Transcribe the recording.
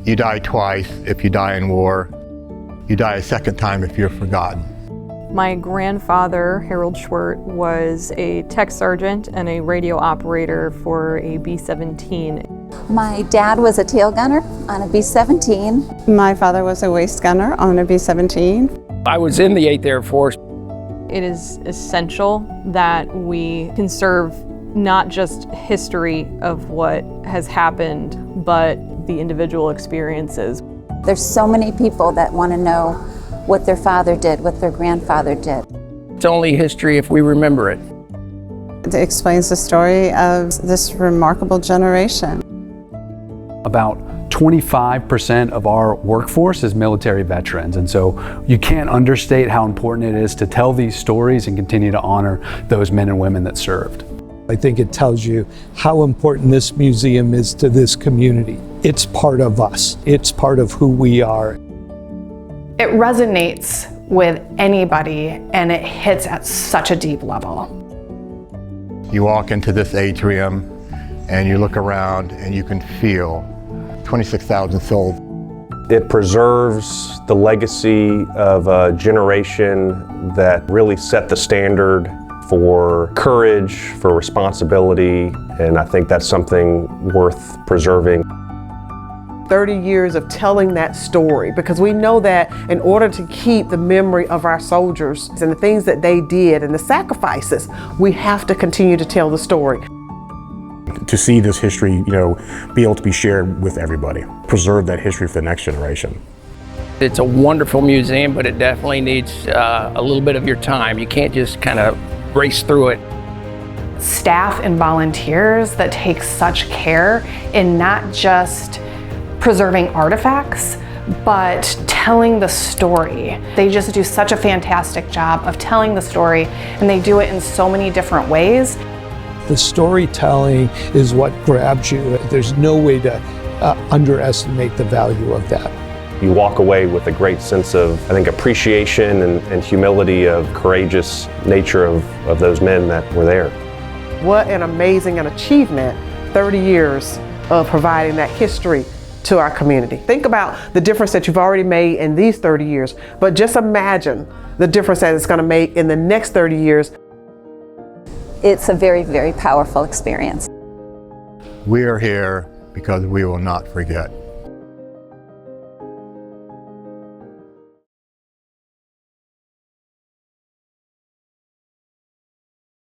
You die twice if you die in war. You die a second time if you're forgotten. My grandfather, Harold Schwert, was a tech sergeant and a radio operator for a B-17. My dad was a tail gunner on a B-17. My father was a waist gunner on a B-17. I was in the 8th Air Force. It is essential that we conserve not just history of what has happened, but the individual experiences. There's so many people that want to know what their father did, what their grandfather did. It's only history if we remember it. It explains the story of this remarkable generation. About 25% of our workforce is military veterans, and so you can't understate how important it is to tell these stories and continue to honor those men and women that served. I think it tells you how important this museum is to this community. It's part of us. It's part of who we are. It resonates with anybody, and it hits at such a deep level. You walk into this atrium and you look around and you can feel 26,000 souls. It preserves the legacy of a generation that really set the standard for courage, for responsibility, and I think that's something worth preserving. 30 years of telling that story, because we know that in order to keep the memory of our soldiers and the things that they did and the sacrifices, we have to continue to tell the story. To see this history, be able to be shared with everybody, preserve that history for the next generation. It's a wonderful museum, but it definitely needs a little bit of your time. You can't just kind of race through it. Staff and volunteers that take such care in not just preserving artifacts, but telling the story. They just do such a fantastic job of telling the story, and they do it in so many different ways. The storytelling is what grabs you. There's no way to underestimate the value of that. You walk away with a great sense of, I think, appreciation and humility of courageous nature of those men that were there. What an amazing achievement, 30 years of providing that history to our community. Think about the difference that you've already made in these 30 years, but just imagine the difference that it's going to make in the next 30 years. It's a very, very powerful experience. We are here because we will not forget.